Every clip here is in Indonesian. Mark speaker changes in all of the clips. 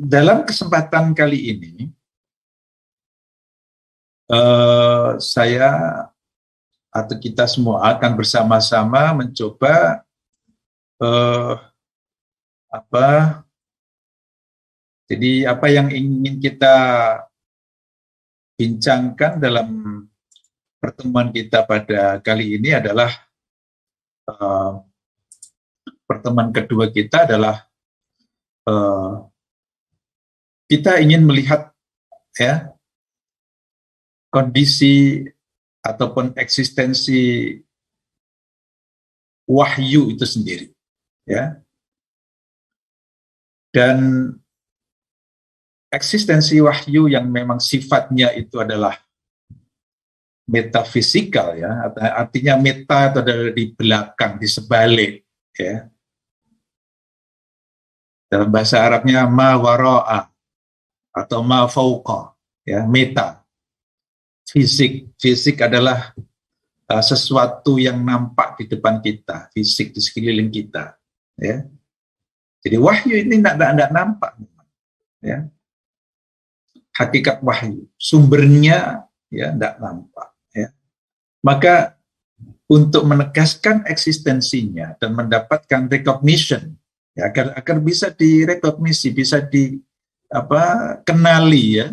Speaker 1: Dalam kesempatan kali ini, saya atau kita semua akan bersama-sama mencoba eh, apa apa yang ingin kita bincangkan dalam pertemuan kita pada kali ini adalah eh, pertemuan kedua kita adalah eh, kita ingin melihat ya kondisi ataupun eksistensi wahyu itu sendiri, ya. Dan eksistensi wahyu yang memang sifatnya itu adalah metafisikal, ya, artinya meta itu adalah di belakang, di sebalik, ya. Dalam bahasa Arabnya ma wara'a atau ma fauqa, ya, meta. Fisik adalah sesuatu yang nampak di depan kita, fisik di sekeliling kita, ya. Jadi wahyu ini tidak nampak, ya. Hakikat wahyu, sumbernya ya tidak nampak, ya. Maka untuk menegaskan eksistensinya dan mendapatkan recognition, ya, agar bisa direkognisi, bisa kenali, ya,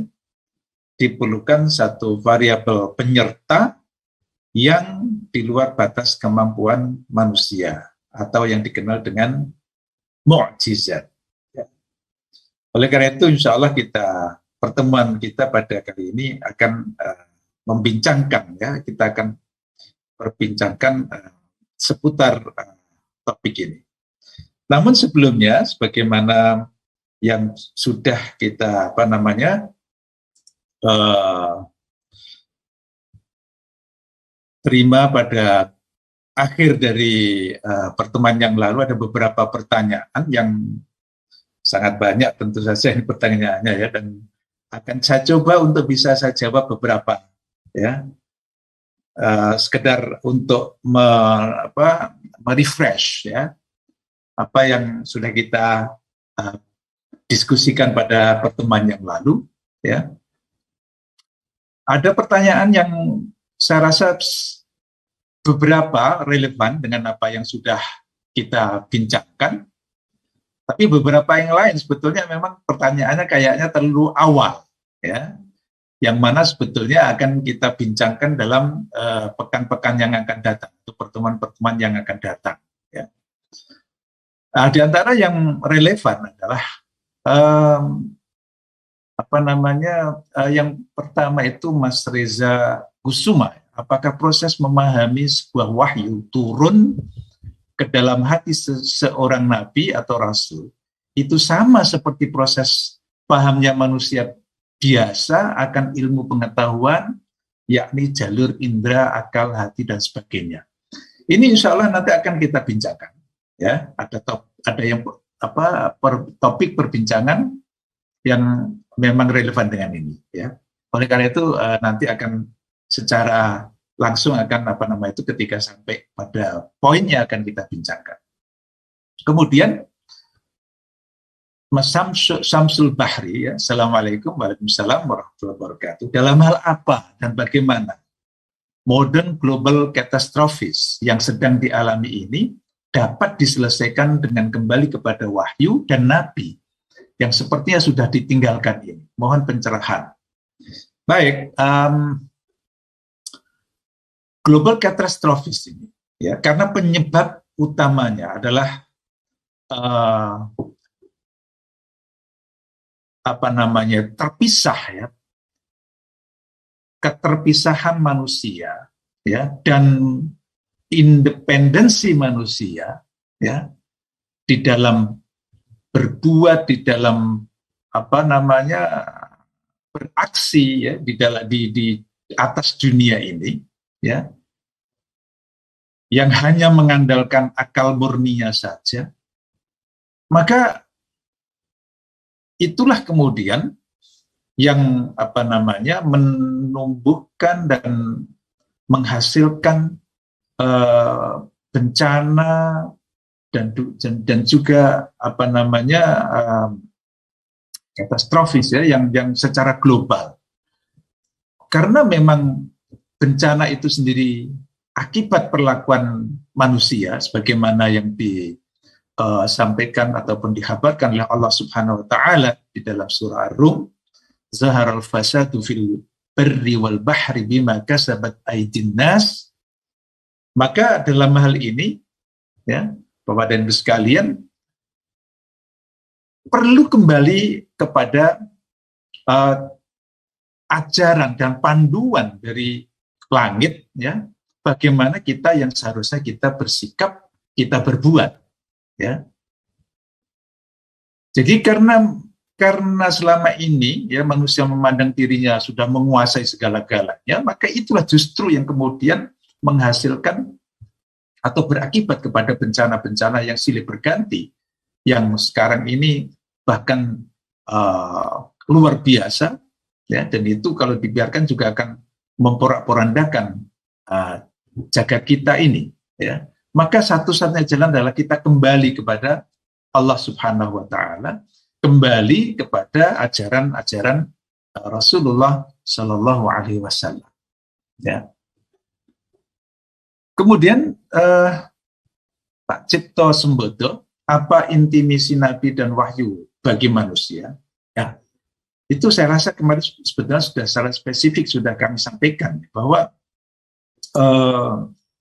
Speaker 1: diperlukan satu variabel penyerta yang di luar batas kemampuan manusia atau yang dikenal dengan mukjizat. Ya. Oleh karena itu, insya Allah pertemuan kita pada kali ini akan membincangkan, ya, kita akan perbincangkan seputar topik ini. Namun sebelumnya, sebagaimana yang sudah kita terima pada akhir dari pertemuan yang lalu, ada beberapa pertanyaan yang sangat banyak tentu saja ini pertanyaannya, ya, dan akan saya coba untuk bisa saya jawab beberapa, ya, sekedar untuk merefresh, ya, apa yang sudah kita diskusikan pada pertemuan yang lalu, ya. Ada pertanyaan yang saya rasa beberapa relevan dengan apa yang sudah kita bincangkan, tapi beberapa yang lain sebetulnya memang pertanyaannya kayaknya terlalu awal, ya, yang mana sebetulnya akan kita bincangkan dalam pekan-pekan yang akan datang, atau pertemuan-pertemuan yang akan datang, ya. Nah, di antara yang relevan adalah yang pertama itu Mas Reza Kusuma, apakah proses memahami sebuah wahyu turun ke dalam hati seorang nabi atau rasul itu sama seperti proses pahamnya manusia biasa akan ilmu pengetahuan, yakni jalur indera, akal, hati, dan sebagainya. Ini insya Allah nanti akan kita bincangkan, ya. Ada topik perbincangan yang memang relevan dengan ini, ya. Oleh karena itu nanti akan secara langsung akan ketika sampai pada poinnya akan kita bincangkan. Kemudian Mas Samsul Bahri, ya, Assalamualaikum Waalaikumsalam warahmatullahi wabarakatuh. Dalam hal apa dan bagaimana modern global catastrophes yang sedang dialami ini dapat diselesaikan dengan kembali kepada wahyu dan nabi yang sepertinya sudah ditinggalkan ini? Mohon pencerahan. Baik, global catastrophes ini, ya, karena penyebab utamanya adalah terpisah, ya, keterpisahan manusia, ya, dan independensi manusia, ya, di dalam berbuat, di dalam beraksi, ya, di atas dunia ini, ya, yang hanya mengandalkan akal murninya saja, maka itulah kemudian yang menumbuhkan dan menghasilkan bencana dan juga katastrofis ya, yang secara global. Karena memang bencana itu sendiri akibat perlakuan manusia sebagaimana yang disampaikan ataupun dihabarkan oleh Allah Subhanahu wa taala di dalam surah Ar-Rum, zaharal fasadu fil barri wal bahri bima kasabat aydin nas. Maka dalam hal ini ya, Bapak dan Ibu sekalian, perlu kembali kepada ajaran dan panduan dari langit ya, bagaimana kita yang seharusnya kita bersikap, kita berbuat ya. Jadi karena selama ini ya manusia memandang dirinya sudah menguasai segala-galanya, maka itulah justru yang kemudian menghasilkan atau berakibat kepada bencana-bencana yang silih berganti, yang sekarang ini bahkan luar biasa ya, dan itu kalau dibiarkan juga akan memporak-porandakan jagat kita ini ya. Maka satu-satunya jalan adalah kita kembali kepada Allah Subhanahu wa taala, kembali kepada ajaran-ajaran Rasulullah Shallallahu alaihi wasallam ya. Kemudian Pak Cipto Sembodo, apa inti misi Nabi dan wahyu bagi manusia? Ya, itu saya rasa kemarin sebetulnya sudah secara spesifik sudah kami sampaikan bahwa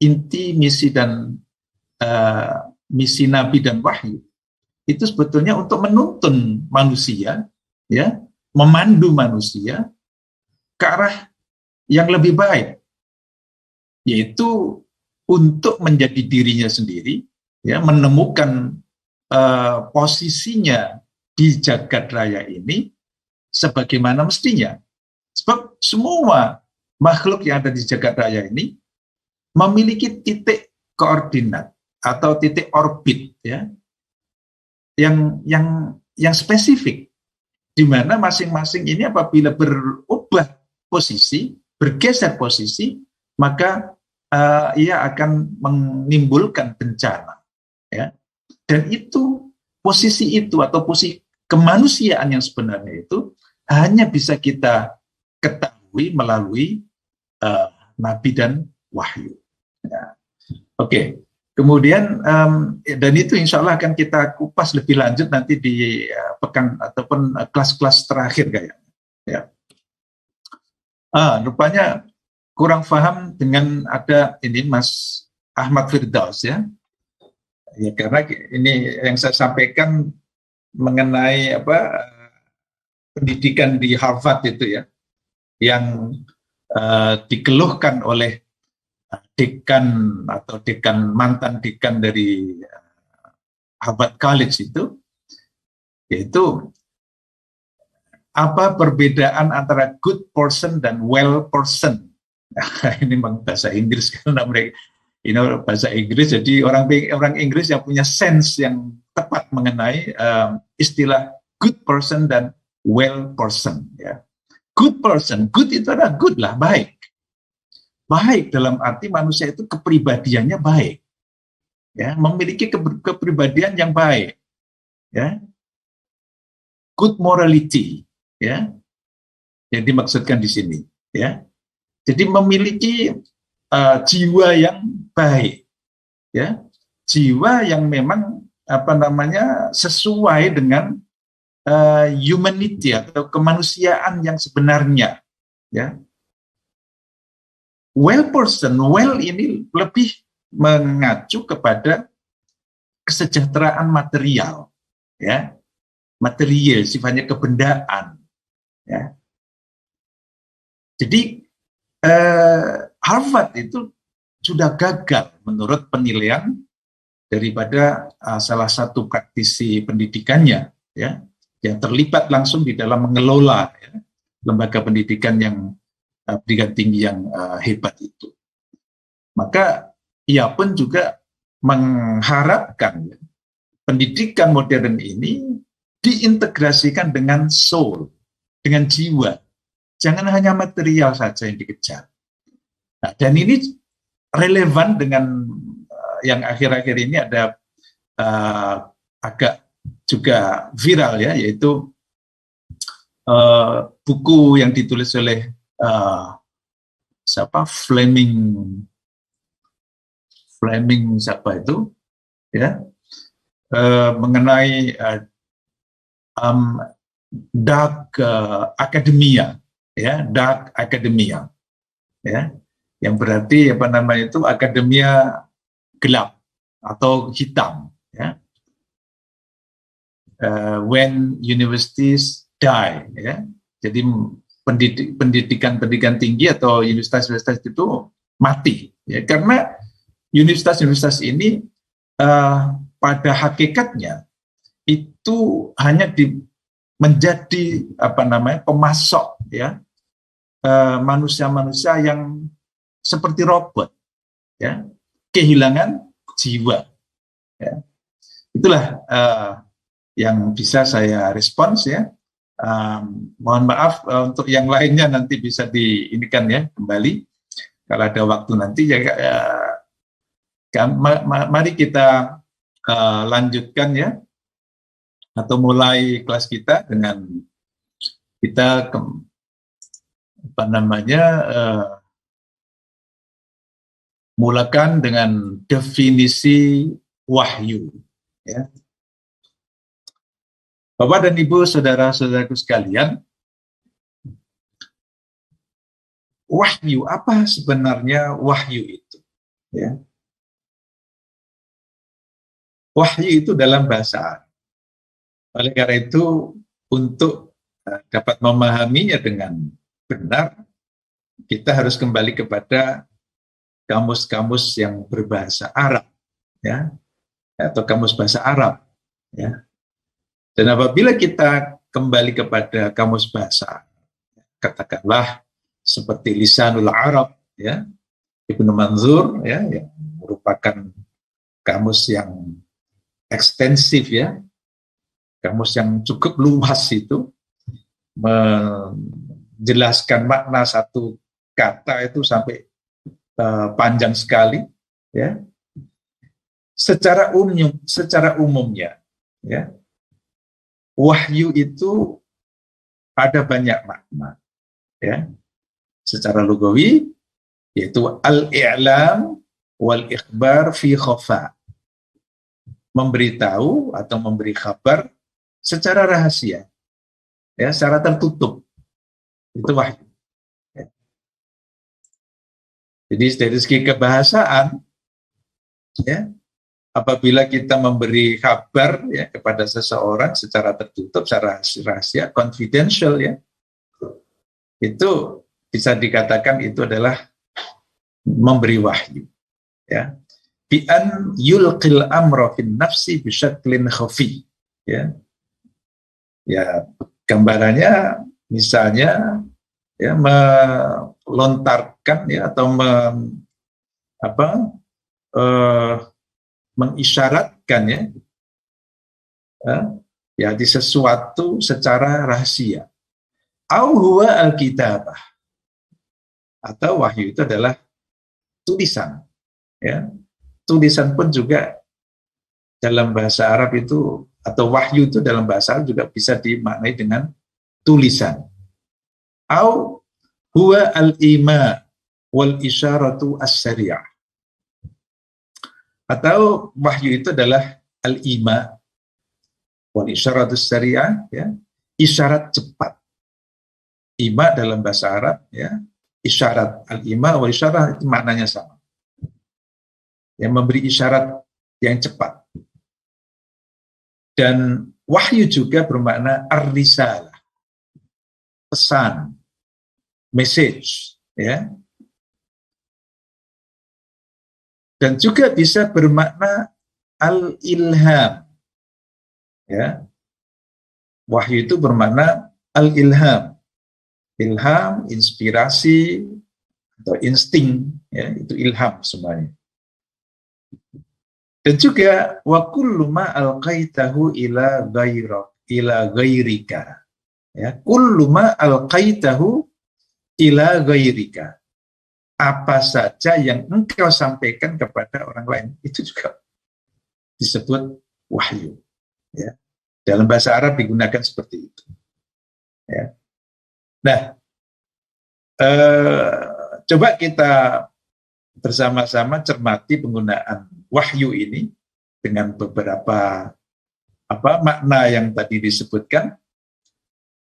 Speaker 1: inti misi dan misi Nabi dan wahyu itu sebetulnya untuk menuntun manusia, ya, memandu manusia ke arah yang lebih baik, yaitu untuk menjadi dirinya sendiri, ya, menemukan posisinya di jagat raya ini sebagaimana mestinya. Sebab semua makhluk yang ada di jagat raya ini memiliki titik koordinat atau titik orbit ya, yang spesifik, di mana masing-masing ini apabila berubah posisi, bergeser posisi, maka ia akan menimbulkan bencana ya. Dan itu posisi itu atau posisi kemanusiaan yang sebenarnya itu hanya bisa kita ketahui melalui nabi dan wahyu ya. Oke. Kemudian dan itu insya Allah akan kita kupas lebih lanjut nanti di pekan ataupun kelas-kelas terakhir kayaknya ya. Rupanya kurang paham dengan ada ini Mas Ahmad Firdaus ya. Ya karena ini yang saya sampaikan mengenai pendidikan di Harvard itu ya, yang dikeluhkan oleh dekan atau mantan dekan dari Harvard College itu, yaitu apa perbedaan antara good person dan well person. Ini memang bahasa Inggris karena mereka bahasa Inggris, jadi orang Inggris yang punya sense yang tepat mengenai istilah good person dan well person ya. Good person, good itu adalah good lah, baik. Baik dalam arti manusia itu kepribadiannya baik ya, memiliki kepribadian yang baik ya, good morality ya, yang dimaksudkan di sini ya. Jadi memiliki jiwa yang baik ya, jiwa yang memang sesuai dengan humanity atau kemanusiaan yang sebenarnya ya. Well person, well ini lebih mengacu kepada kesejahteraan material ya, material sifatnya kebendaan ya. Jadi Harvard itu sudah gagal menurut penilaian daripada salah satu praktisi pendidikannya ya, yang terlibat langsung di dalam mengelola ya, lembaga pendidikan yang pendidikan tinggi yang hebat itu. Maka ia pun juga mengharapkan ya, pendidikan modern ini diintegrasikan dengan soul, dengan jiwa. Jangan hanya material saja yang dikejar. Nah, dan ini relevan dengan yang akhir-akhir ini ada agak juga viral ya, yaitu buku yang ditulis oleh siapa, Fleming siapa itu, ya, mengenai dark academia, ya, dark academia, ya, yang berarti apa namanya itu akademia gelap atau hitam, ya. When universities die, ya, jadi pendidikan tinggi atau universitas itu mati, ya, karena universitas ini pada hakikatnya itu hanya menjadi apa namanya pemasok, ya, manusia-manusia yang seperti robot, ya, kehilangan jiwa, ya. Itulah yang bisa saya respons, ya. Mohon maaf untuk yang lainnya nanti bisa diinikan, ya, kembali kalau ada waktu nanti, ya, mari kita lanjutkan, ya, atau mulai kelas kita dengan kita apa namanya mulakan dengan definisi wahyu, ya. Bapak dan Ibu, saudara-saudaraku sekalian, wahyu, apa sebenarnya wahyu itu? Ya. Wahyu itu dalam bahasa Arab. Oleh karena itu, untuk dapat memahaminya dengan benar, kita harus kembali kepada kamus-kamus yang berbahasa Arab, ya, atau kamus bahasa Arab, ya. Dan apabila kita kembali kepada kamus bahasa, katakanlah seperti Lisanul Arab, ya, Ibnu Manzur, ya, yang merupakan kamus yang ekstensif, ya, kamus yang cukup luas itu, menjelaskan makna satu kata itu sampai panjang sekali, ya. Secara umumnya, ya, wahyu itu ada banyak makna, ya. Secara lugawi yaitu al-i'lam wal ikhbar fi khafa, memberitahu atau memberi kabar secara rahasia, ya, secara tertutup, itu wahyu, ya. Jadi dari segi kebahasaan, ya, apabila kita memberi kabar, ya, kepada seseorang secara tertutup, secara rahasia, confidential, ya, itu bisa dikatakan itu adalah memberi wahyu, ya. Bi an yulqil amra fin nafsi bi syaklin khafi, ya. Ya, gambarannya misalnya, ya, melontarkan, ya, atau mengisyaratkan, ya, di sesuatu secara rahasia. Au huwa al-kitabah, atau wahyu itu adalah tulisan, ya. Tulisan pun juga dalam bahasa Arab itu, atau wahyu itu dalam bahasa Arab juga bisa dimaknai dengan tulisan. Au huwa al-ima wal isyaratu as-syari'ah, atau wahyu itu adalah al-ima wal isyaratu as-syari'ah, ya, isyarat cepat. Ima dalam bahasa Arab, ya, isyarat, al-ima wal isyarah itu maknanya sama, yang memberi isyarat yang cepat. Dan wahyu juga bermakna ar-risalah, pesan, message, ya. Dan juga bisa bermakna al-ilham, ya. Wahyu itu bermakna al-ilham, ilham, inspirasi atau insting, ya, itu ilham semuanya. Dan juga wa kullu ma alqaitahu ila ghairika, ya, kullu ma alqaitahu ila ghairika, apa saja yang engkau sampaikan kepada orang lain, itu juga disebut wahyu, ya. Dalam bahasa Arab digunakan seperti itu. Ya. Nah, coba kita bersama-sama cermati penggunaan wahyu ini dengan beberapa makna yang tadi disebutkan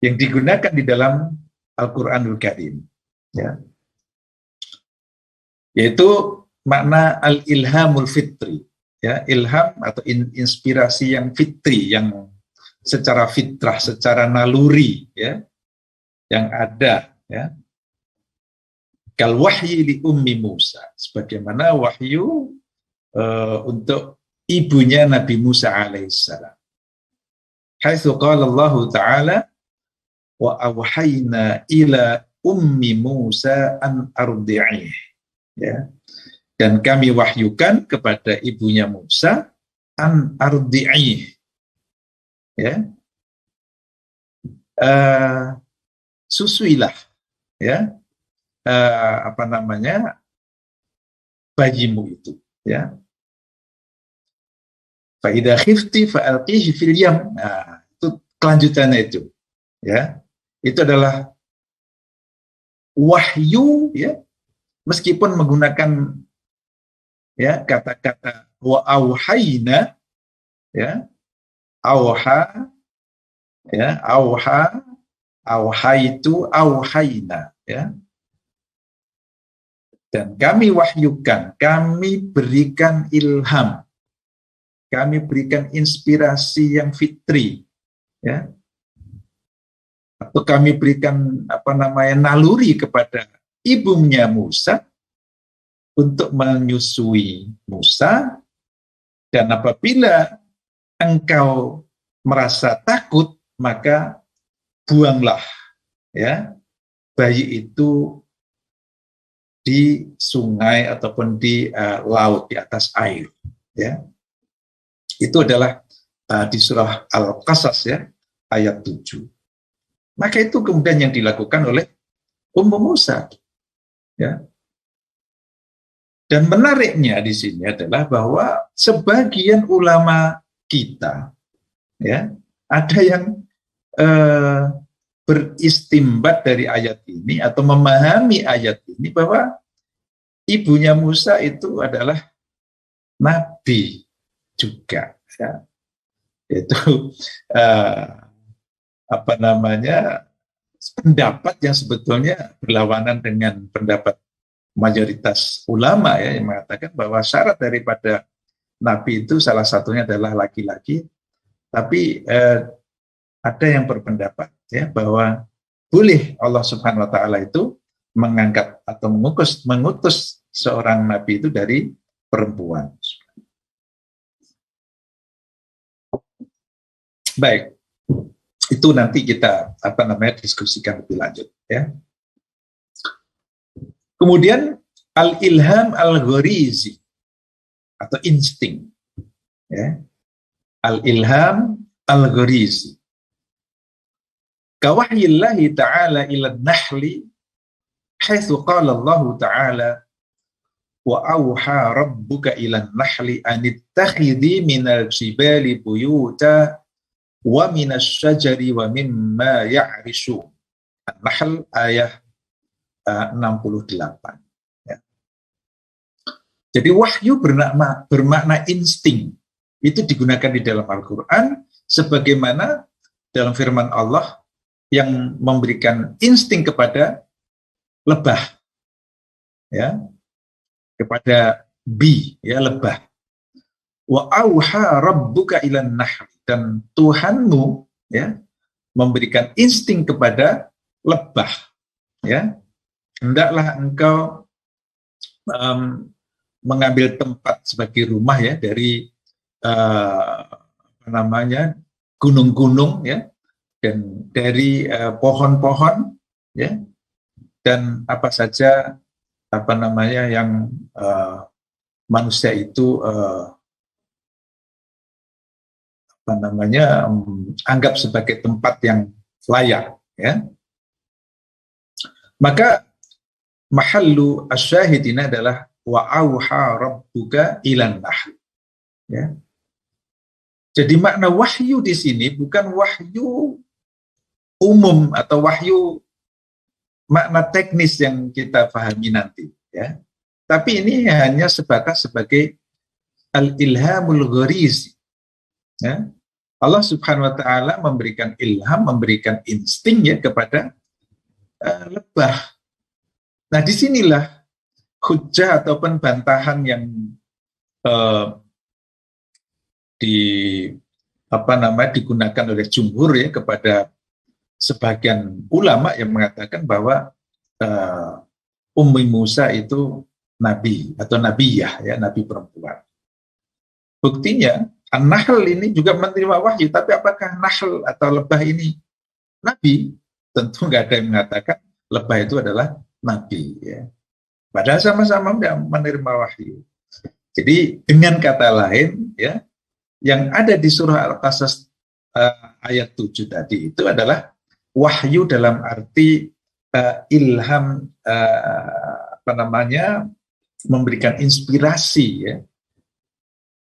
Speaker 1: yang digunakan di dalam Al-Qur'anul Karim, ya. Yaitu makna al-ilhamul fitri, ya, ilham atau inspirasi yang fitri, yang secara fitrah, secara naluri, ya, yang ada, ya. Kal wahyi li ummi Musa, sebagaimana wahyu untuk ibunya Nabi Musa alaihissalam. Haitsu qala Allah Ta'ala wa awhayna ila ummi Musa an ardi'ih, ya. Dan kami wahyukan kepada ibunya Musa an ardi'ih, ya, susuilah, ya, bayimu itu, ya. Fa idza khifti fa'alqihi fil yam. Nah, itu kelanjutannya itu, ya. Itu adalah wahyu, ya, meskipun menggunakan, ya, kata-kata wa auhayna, ya, auha, ya, auha, auhaitu, auhayna, ya. Dan kami wahyukan, kami berikan ilham, kami berikan inspirasi yang fitri, ya, atau kami berikan naluri kepada ibunya Musa untuk menyusui Musa, dan apabila engkau merasa takut maka buanglah, ya, bayi itu di sungai ataupun di laut, di atas air, ya. Itu adalah di surah Al-Qasas, ya, ayat 7. Maka itu kemudian yang dilakukan oleh Ummu Musa, ya. Dan menariknya di sini adalah bahwa sebagian ulama kita, ya, ada yang beristimbat dari ayat ini atau memahami ayat ini bahwa ibunya Musa itu adalah nabi juga, ya. Itu pendapat yang sebetulnya berlawanan dengan pendapat mayoritas ulama, ya, yang mengatakan bahwa syarat daripada nabi itu salah satunya adalah laki-laki. Tapi ada yang berpendapat, ya, bahwa boleh Allah Subhanahu wa Ta'ala itu mengangkat atau mengutus seorang nabi itu dari perempuan. Baik, itu nanti kita diskusikan lebih lanjut, ya. Kemudian al-ilham al-gharizi atau insting, ya. Al-ilham al-gharizi kawahyillahi ta'ala ila nahli haitsu qala Allah ta'ala wa auha rabbuka ila nahli anittakhidhi minal jibali buyuta wa minasy syajari wa mimma ya'rishun. An-Nahl ayat 68, ya. Jadi wahyu bermakna insting. Itu digunakan di dalam Al-Qur'an sebagaimana dalam firman Allah yang memberikan insting kepada lebah, ya, kepada ya, lebah. Wa auha rabbuka ilan nahl, dan Tuhanmu, ya, memberikan insting kepada lebah, ya, hendaklah engkau mengambil tempat sebagai rumah, ya, dari gunung-gunung, ya, dan dari pohon-pohon, ya, dan apa saja yang manusia itu anggap sebagai tempat yang layak, ya. Maka mahallu asyahidina adalah wa auha rabbuka ilan nahl, ya. Jadi makna wahyu di sini bukan wahyu umum atau wahyu makna teknis yang kita pahami nanti, ya. Tapi ini hanya sebatas sebagai al-ilhamul gharizi, ya. Allah Subhanahu wa taala memberikan ilham, memberikan insting ya kepada lebah. Nah, disinilah hujah ataupun bantahan yang digunakan oleh jumhur ya kepada sebagian ulama yang mengatakan bahwa Ummi Musa itu nabi atau nabiyah ya, nabi perempuan. Buktinya An-Nahl ini juga menerima wahyu, tapi apakah Nahl atau lebah ini nabi? Tentu nggak ada yang mengatakan lebah itu adalah nabi ya. Padahal sama-sama menerima wahyu. Jadi dengan kata lain ya, yang ada di surah Al-Qasas ayat 7 tadi itu adalah wahyu dalam arti ilham, memberikan inspirasi ya,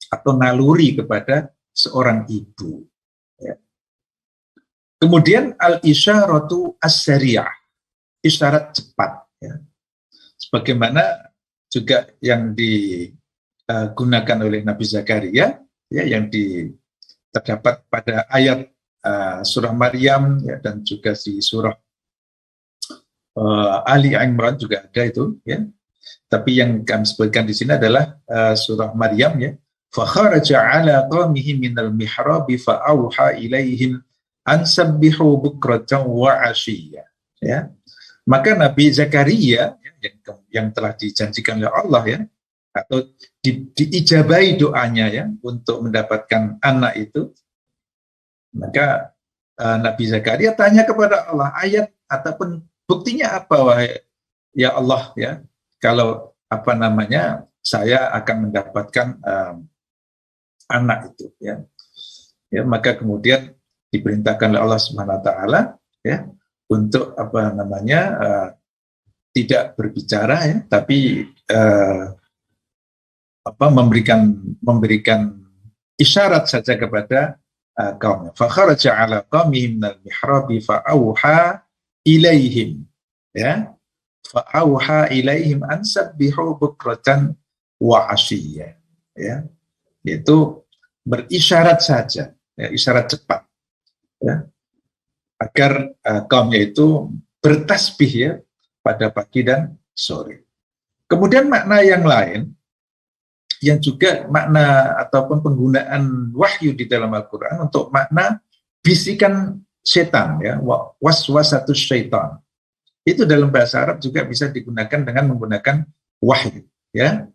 Speaker 1: atau naluri kepada seorang ibu. Ya. Kemudian al-isyaratu as-sariyah, isyarat cepat. Ya. Sebagaimana juga yang digunakan oleh Nabi Zakaria, ya, yang terdapat pada ayat surah Maryam ya, dan juga di surah Ali Imran juga ada itu. Ya. Tapi yang kami sebutkan di sini adalah surah Maryam ya. فَخَرَجَ عَلَى قَوْمِهِ مِنَ الْمِحْرَابِ فَأَوْحَى إِلَيْهِمْ أَنْ سَبِّحُوا بُكْرَةً وَعَشِيًّا. Ya. Maka Nabi Zakaria yang telah dijanjikan oleh Allah ya, atau diijabahi doanya ya untuk mendapatkan anak itu, maka Nabi Zakaria tanya kepada Allah, ayat ataupun buktinya apa wahai ya Allah ya, kalau saya akan mendapatkan anak itu ya. Ya, maka kemudian diperintahkan oleh Allah Subhanahu wa taala ya untuk tidak berbicara ya, tapi memberikan isyarat saja kepada kaumnya. Fa kharaja 'ala qaumihim minal mihrabi fa auha ilaihim ya. Fa auha ilaihim an sabbihu bukratan wa 'ashiyya ya. Yaitu berisyarat saja, ya, isyarat cepat, ya, agar kaumnya itu bertasbih ya pada pagi dan sore. Kemudian makna yang lain, yang juga makna ataupun penggunaan wahyu di dalam Al-Quran untuk makna bisikan setan, ya, waswasatus syaitan. Itu dalam bahasa Arab juga bisa digunakan dengan menggunakan wahyu, ya.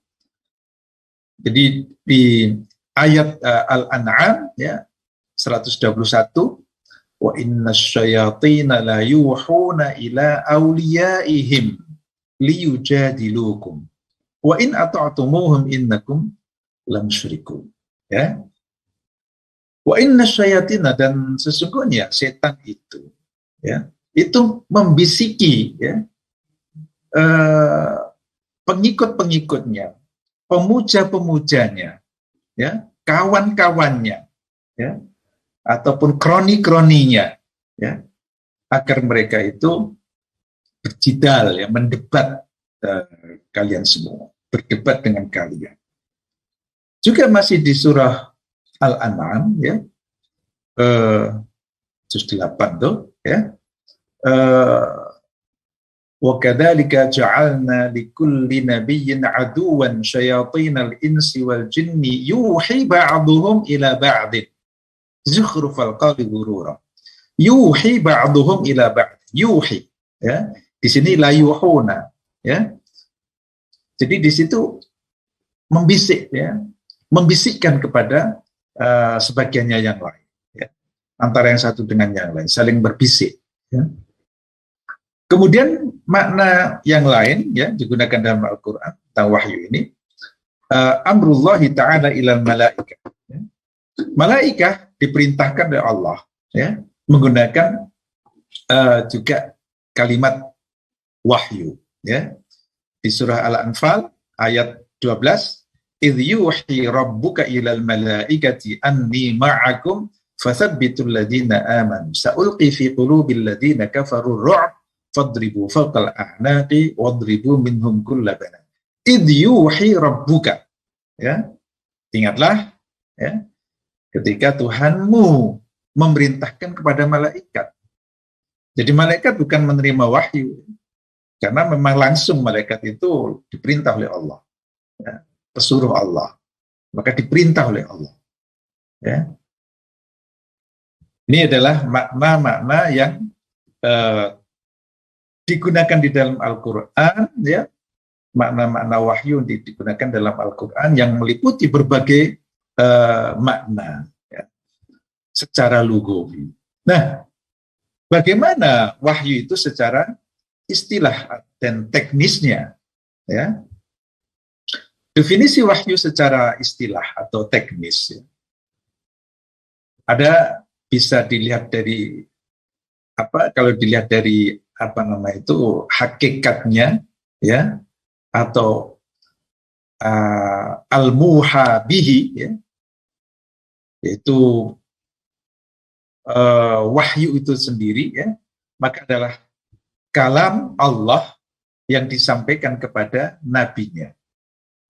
Speaker 1: Jadi di ayat Al-An'am ya 121, wa innasyayatina la yuhuna ila awliyaihim liyujadilukum wa in ata'tumuhum innakum lamusyrikun. Ya. Wa innasyayatina, dan sesungguhnya setan itu ya, itu membisiki ya pengikut-pengikutnya, pemuja-pemujanya, ya, kawan-kawannya, ya, ataupun kroni-kroninya, ya, agar mereka itu berjidal, ya, mendebat kalian semua, berdebat dengan kalian. Juga masih di surah Al-An'am, ya, juz 8 tuh, ya. Wa kadzalika ja'alna likulli nabiyyin aduwan syayatinal insi wal jinni yuhi ba'dhum ila ba'din zukhrufal qawli ghurura. Yuhi ba'dhum ila ba'd. Yuhi, ya. Di sini la yuhuna, ya. Jadi di situ membisik, ya. Membisikkan kepada sebagiannya yang lain, ya. Antara yang satu dengan yang lain, saling berbisik, ya. Kemudian makna yang lain ya digunakan dalam Al-Quran tentang wahyu ini, amrullahi ta'ala ilal malaikah. Ya. Malaikah diperintahkan oleh Allah ya menggunakan juga kalimat wahyu ya. Di surah Al-Anfal ayat 12, idh yuhi rabbuka ilal malaikati anni ma'akum Fathabbitul ladzina amanu sa'ulqi fi qulubil ladzina kafaru ru'b fadribu fawqal a'naqi wadribu minhum kulla banan. Idh yuhi rabbuka. Ya. Ingatlah ya, ketika Tuhanmu memerintahkan kepada malaikat. Jadi malaikat bukan menerima wahyu, karena memang langsung malaikat itu diperintah oleh Allah, ya, pesuruh Allah, maka diperintah oleh Allah. Ya. Ini adalah makna-makna yang digunakan di dalam Al-Quran, ya, makna-makna wahyu digunakan dalam Al-Quran yang meliputi berbagai makna, ya, secara lugawi. Nah, bagaimana wahyu itu secara istilah dan teknisnya? Ya. Definisi wahyu secara istilah atau teknis, ya, ada bisa dilihat dari apa? Kalau dilihat dari apa nama itu hakikatnya, ya, atau al-muhabihi, ya, yaitu wahyu itu sendiri, ya, maka adalah kalam Allah yang disampaikan kepada nabinya,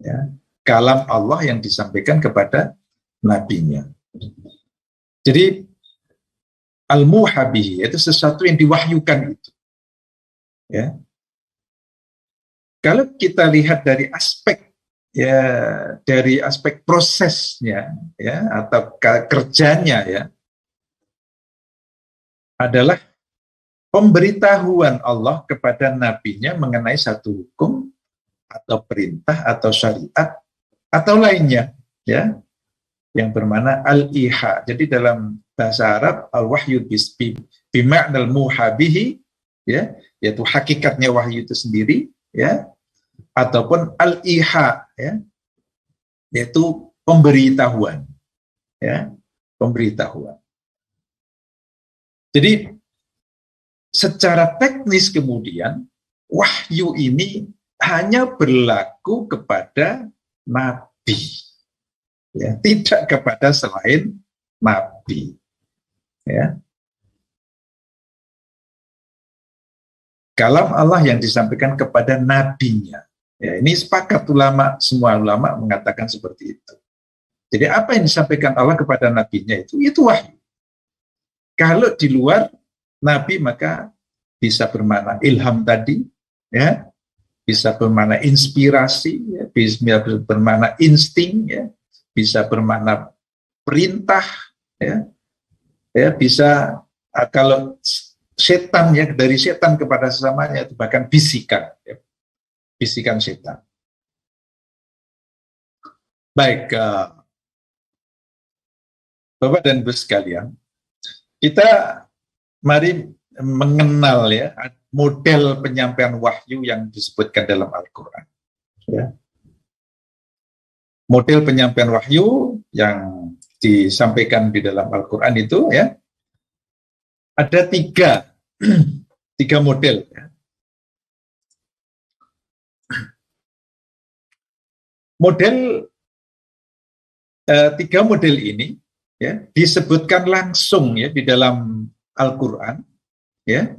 Speaker 1: ya, kalam Allah yang disampaikan kepada nabinya. Jadi al-muhabihi itu sesuatu yang diwahyukan itu, ya. Kalau kita lihat dari aspek, ya, dari aspek prosesnya, ya, atau kerjanya, ya, adalah pemberitahuan Allah kepada nabinya mengenai satu hukum atau perintah atau syariat atau lainnya, ya, yang bermakna al-iha. Jadi dalam bahasa Arab al-wahyu bima'nal muhabihi, ya, yaitu hakikatnya wahyu itu sendiri, ya, ataupun al-iha, ya, yaitu pemberitahuan, ya, pemberitahuan. Jadi secara teknis kemudian wahyu ini hanya berlaku kepada nabi, ya, tidak kepada selain nabi, ya. Kalam Allah yang disampaikan kepada nabinya, ya, ini sepakat ulama, semua ulama mengatakan seperti itu. Jadi apa yang disampaikan Allah kepada nabinya itu wahyu. Kalau di luar nabi maka bisa bermakna ilham tadi, ya, bisa bermakna inspirasi, ya, bisa bermakna insting, ya, bisa bermakna perintah, ya, ya, bisa kalau setan, ya, dari setan kepada sesamanya itu bahkan bisikan, ya, bisikan setan. Baik, Bapak dan Ibu sekalian, kita mari mengenal, ya, model penyampaian wahyu yang disebutkan dalam Al-Quran, ya. Model penyampaian wahyu yang disampaikan di dalam Al-Quran itu, ya, ada tiga model, ya. Tiga model ini, ya, disebutkan langsung, ya, di dalam Al-Quran, ya,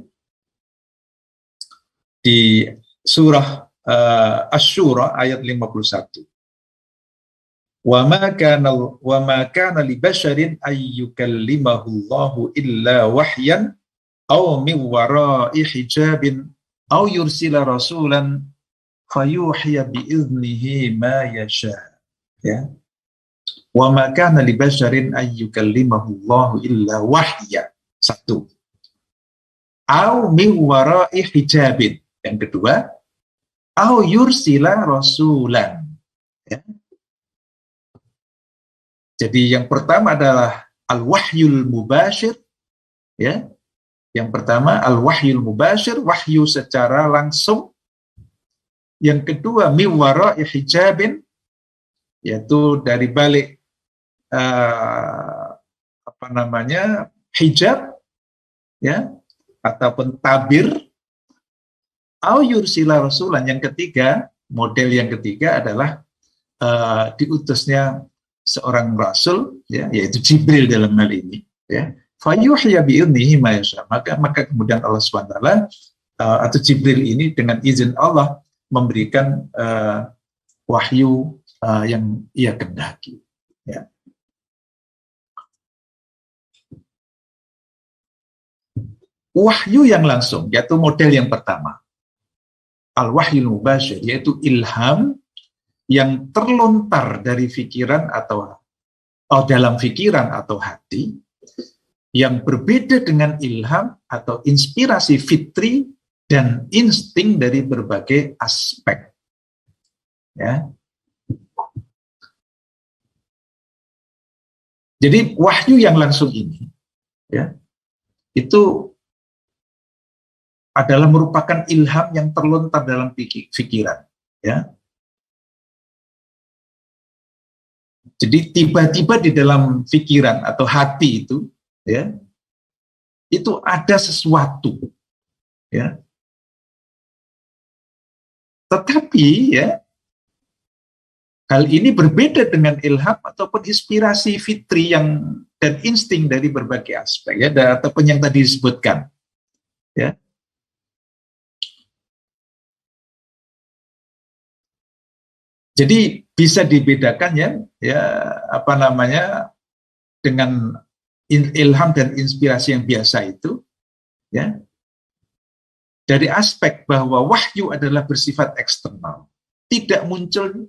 Speaker 1: di surah Asy-Syura ayat 51. Wa ma kana li basyarin ayyukallimahu Allahu illa wahyan aw min wara'i hijabin aw yursila rasulan fayuhiya bi idnihi ma yasha, ya. Wa ma kana li basyarin ayyukallimahu Allahu illa wahya, satu. Aw min wara'i hijabin, yang kedua, aw yursila rasulan, ya. Jadi yang pertama adalah al-wahyul mubashir, ya. Yang pertama al-wahyul mubashir, wahyu secara langsung. Yang kedua min wara'i hijabin, yaitu dari balik hijab, ya, ataupun tabir. Au yursila rasulan, yang ketiga, model yang ketiga adalah diutusnya seorang rasul, ya, yaitu Jibril dalam hal ini, ya. Fayuhya bi'idnihi ma yasha. Maka kemudian Allah SWT atau Jibril ini dengan izin Allah memberikan wahyu yang ia kehendaki. Ya. Wahyu yang langsung, yaitu model yang pertama. Al-wahyul mubasyir, yaitu ilham yang terlontar dari pikiran atau dalam pikiran atau hati, yang berbeda dengan ilham atau inspirasi fitri dan insting dari berbagai aspek. Ya. Jadi wahyu yang langsung ini, ya, itu adalah merupakan ilham yang terlontar dalam pikiran, ya. Jadi tiba-tiba di dalam pikiran atau hati itu, ya, itu ada sesuatu, ya. Tetapi, ya, hal ini berbeda dengan ilham ataupun inspirasi fitri dan insting dari berbagai aspek, ya, ataupun yang tadi disebutkan, ya. Jadi bisa dibedakan, ya apa namanya, dengan ilham dan inspirasi yang biasa itu, ya, dari aspek bahwa wahyu adalah bersifat eksternal, tidak muncul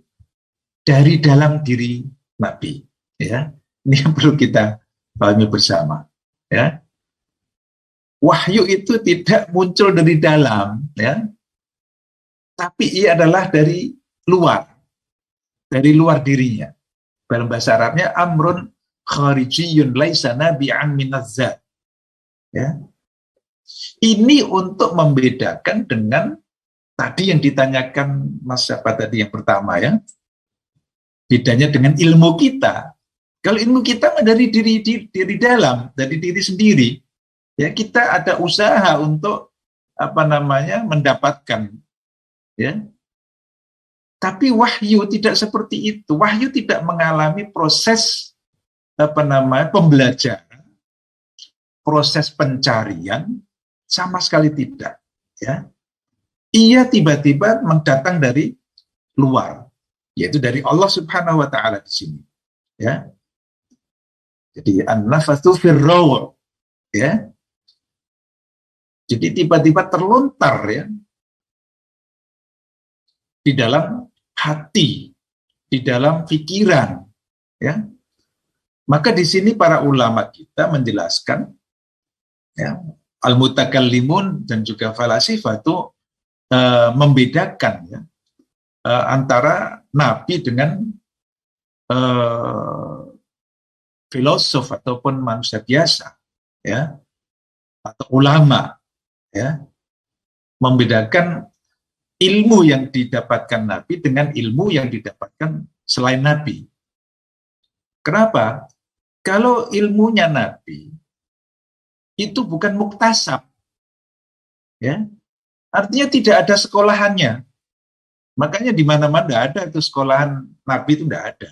Speaker 1: dari dalam diri Nabi, ya. Ini yang perlu kita pahami bersama, ya. Wahyu itu tidak muncul dari dalam, ya, tapi ia adalah dari luar dirinya. Dalam bahasa Arabnya amrun kharijiyun laisa nabi'an minazzat. Ya. Ini untuk membedakan dengan tadi yang ditanyakan Mas siapa tadi yang pertama, ya. Bedanya dengan ilmu kita. Kalau ilmu kita dari diri dalam, dari diri sendiri, ya, kita ada usaha untuk apa namanya mendapatkan, ya. Tapi wahyu tidak seperti itu. Wahyu tidak mengalami proses pembelajaran, proses pencarian, sama sekali tidak. Ya, ia tiba-tiba mendatang dari luar, yaitu dari Allah Subhanahu Wa Taala di sini. Ya, jadi an-nafatsu fir-raw, ya. Jadi tiba-tiba terlontar, ya, di dalam hati, di dalam pikiran, ya. Maka di sini para ulama kita menjelaskan, ya, al-mutakallimun dan juga falasifah itu membedakan, ya, antara nabi dengan filosof ataupun manusia biasa, ya, atau ulama, ya, membedakan ilmu yang didapatkan Nabi dengan ilmu yang didapatkan selain Nabi. Kenapa? Kalau ilmunya Nabi itu bukan muktasab, ya, artinya tidak ada sekolahannya. Makanya di mana-mana ada itu sekolahan Nabi itu tidak ada,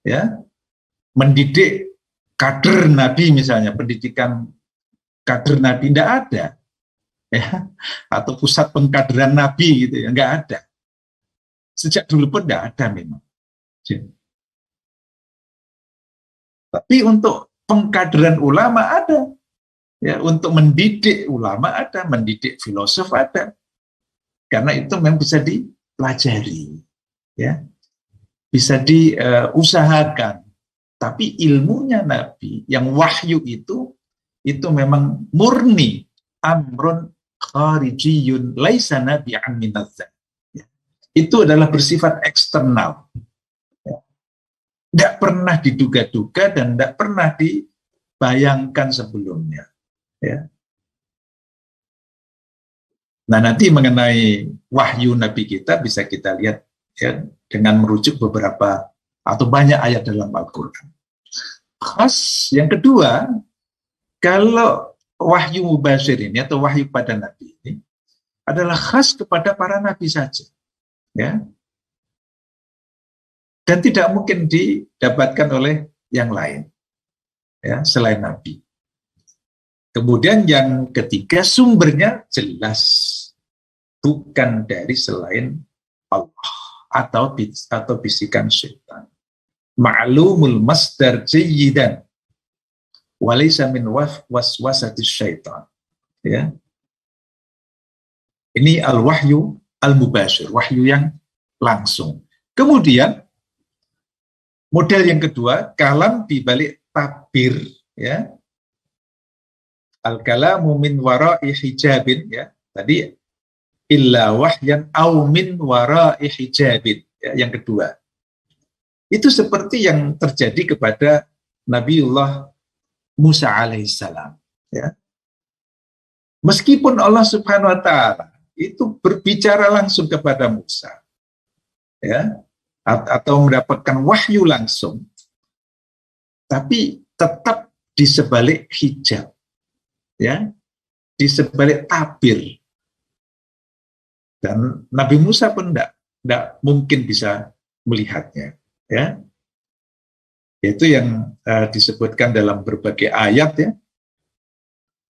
Speaker 1: ya. Mendidik kader Nabi misalnya, pendidikan kader Nabi tidak ada. Ya, atau pusat pengkaderan Nabi gitu, ya, nggak ada. Sejak dulu pun nggak ada memang. Tapi untuk pengkaderan ulama ada, ya, untuk mendidik ulama ada, mendidik filosof ada, karena itu memang bisa dipelajari, ya, bisa diusahakan. Tapi ilmunya Nabi yang wahyu itu memang murni amrun kharijiyun laisa nabi'an minazzat. Itu adalah bersifat eksternal. Tidak pernah diduga-duga dan tidak pernah dibayangkan sebelumnya. Ya. Nah, nanti mengenai wahyu Nabi kita bisa kita lihat, ya, dengan merujuk beberapa atau banyak ayat dalam Al-Quran. Khas yang kedua, kalau wahyu mubasyir ini atau wahyu pada Nabi ini adalah khas kepada para Nabi saja, ya, dan tidak mungkin didapatkan oleh yang lain, ya, selain Nabi. Kemudian yang ketiga, sumbernya jelas bukan dari selain Allah atau bisikan syaitan. Ma'lumul masdar jayyidan walaysa min waswasatis syaitan. Ya. Ini al-wahyu al-mubashir, wahyu yang langsung. Kemudian model yang kedua, kalam dibalik tabir, ya. Al-kalamu min wara'i hijabin, ya. Tadi illa wahyan au min wara'i hijabin, ya, yang kedua. Itu seperti yang terjadi kepada Nabiullah Musa alaihissalam, ya. Meskipun Allah Subhanahu wa taala itu berbicara langsung kepada Musa, ya, atau mendapatkan wahyu langsung, tapi tetap di sebalik hijab, ya, di sebalik tabir. Dan Nabi Musa pun tidak mungkin bisa melihatnya, ya. Itu yang disebutkan dalam berbagai ayat, ya.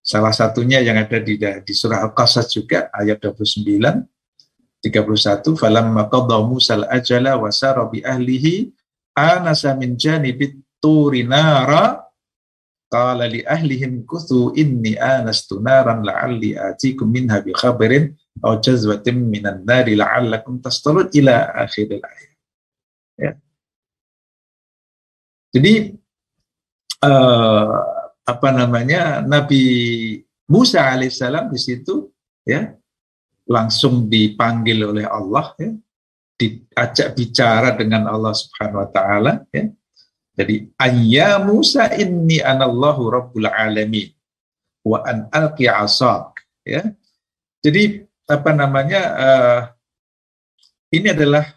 Speaker 1: Salah satunya yang ada di surah Al-Qasas juga, ayat 29, 31, falamma qadha Musa al-ajala wa sara bi ahlihi anasa min janibit turi nara qala li ahlihim kuthu inni anastu naran la'alli atikum minha bi khabarin aw jazwatin minan nari la'allakum tastalun ila akhiril ayat. Ya. Jadi Nabi Musa alaihissalam di situ, ya, langsung dipanggil oleh Allah, ya, diajak bicara dengan Allah Subhanahu wa taala, ya. Jadi ayya Musa inni anallahu rabbul alamin wa an alqi 'asak, ya. Jadi ini adalah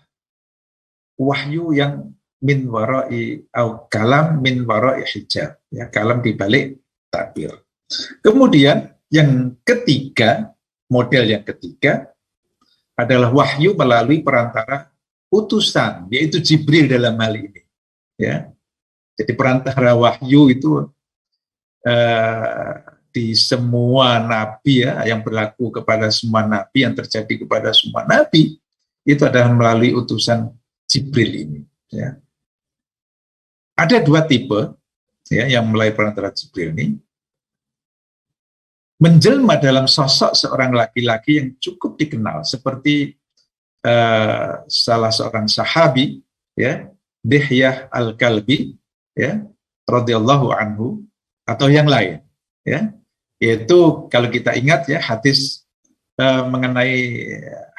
Speaker 1: wahyu yang min wara'i au kalam min wara'i hijab, ya, kalam di balik tabir. Kemudian yang ketiga, model yang ketiga adalah wahyu melalui perantara utusan, yaitu Jibril dalam hal ini, ya. Jadi perantara wahyu itu di semua nabi, ya, yang berlaku kepada semua nabi, yang terjadi kepada semua nabi, itu adalah melalui utusan Jibril ini, ya. Ada dua tipe, ya, yang melalui perantara Jibril ini, menjelma dalam sosok seorang laki-laki yang cukup dikenal, seperti salah seorang sahabi, ya, Dihyah al-Kalbi, ya, radhiyallahu anhu, atau yang lain, ya, yaitu kalau kita ingat, ya, hadis mengenai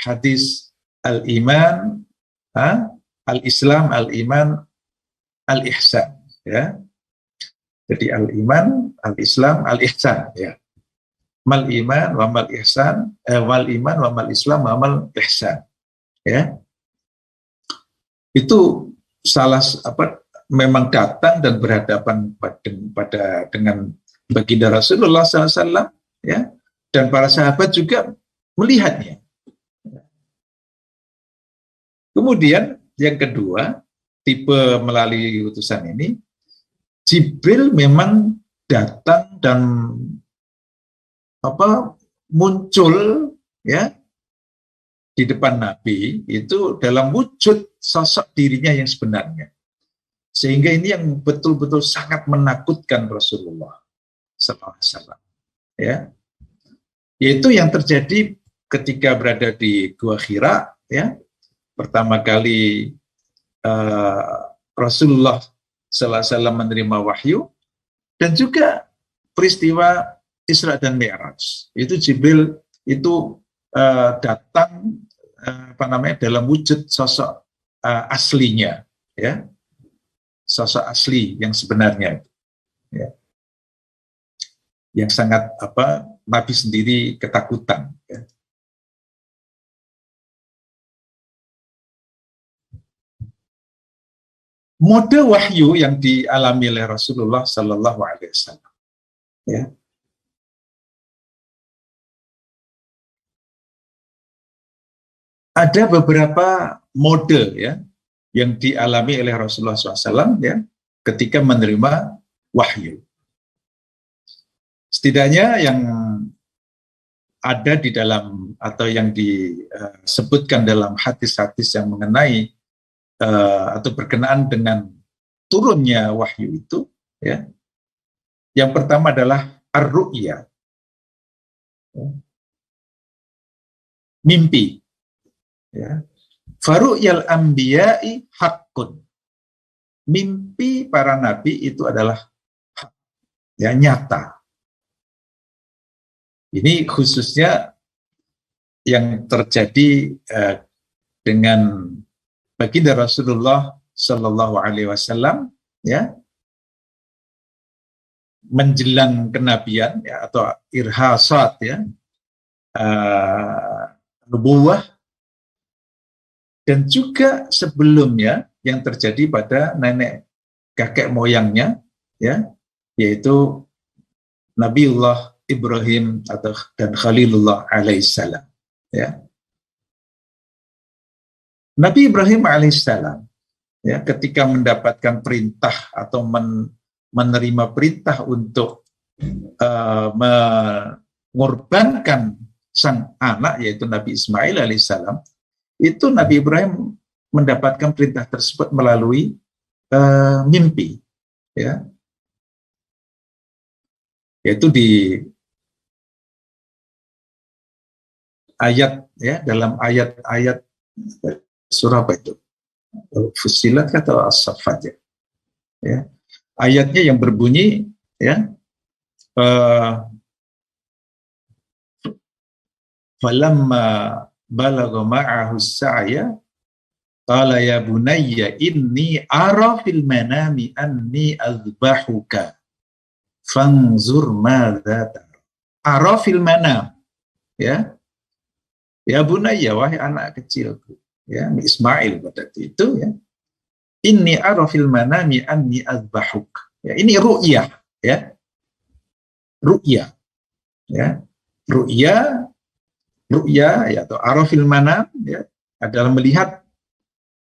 Speaker 1: hadis al-iman, al-islam, al-iman, al-ihsan, ya. Jadi al-iman, al-islam, al-ihsan, ya. Mal iman wa mal ihsan, wal iman wa mal islam wa mal ihsan, ya. Itu memang datang dan berhadapan dengan baginda Rasulullah SAW, ya, dan para sahabat juga melihatnya. Kemudian yang kedua, tipe melalui utusan ini, Jibril memang datang dan muncul, ya, di depan Nabi itu dalam wujud sosok dirinya yang sebenarnya, sehingga ini yang betul-betul sangat menakutkan Rasulullah SAW, ya, yaitu yang terjadi ketika berada di Gua Hira, ya, pertama kali Rasulullah SAW menerima wahyu, dan juga peristiwa Isra dan Mi'raj. Itu Jibril itu datang dalam wujud sosok aslinya, ya, sosok asli yang sebenarnya, ya, yang sangat Nabi sendiri ketakutan, ya. Mode wahyu yang dialami oleh Rasulullah Sallallahu Alaihi Wasallam, ya. Ada beberapa mode, ya, yang dialami oleh Rasulullah SAW, ya, ketika menerima wahyu. Setidaknya yang ada di dalam atau yang disebutkan dalam hadis-hadis yang mengenai atau berkenaan dengan turunnya wahyu itu, ya. Yang pertama adalah ar-ru'ya, mimpi, ya. Faru'yal anbiya'i haqqun. Mimpi para nabi itu adalah hak, ya, nyata. Ini khususnya yang terjadi dengan baginda Rasulullah Shallallahu Alaihi Wasallam, ya, menjelang kenabian, ya, atau irhasat, ya, nubuwah, dan juga sebelumnya yang terjadi pada nenek kakek moyangnya, ya, yaitu Nabiullah Ibrahim dan Khalilullah alaihissalam, ya. Nabi Ibrahim alaihissalam, ya, ketika mendapatkan perintah atau menerima perintah untuk mengorbankan sang anak yaitu Nabi Ismail alaihissalam, itu Nabi Ibrahim mendapatkan perintah tersebut melalui mimpi, ya, yaitu di ayat, ya, dalam ayat-ayat surah apa itu? Fussilat atau As-Saffat, ya. Ya. Ayatnya yang berbunyi, ya, falamma balagha ma'ahu as-sa'ya qala ya bunayya inni ara fil manami anni azbahuka fanzur madza tara. Ara fil manam, ya. Ya bunayya, wahai anak kecilku, ya, Ismail pada itu, ya. Inni ara fil manami anni azbahuk. Ya, ini ru'yah, ya. Ru'yah, ya. Ru'yah, ya, atau ara fil manam, ya, adalah melihat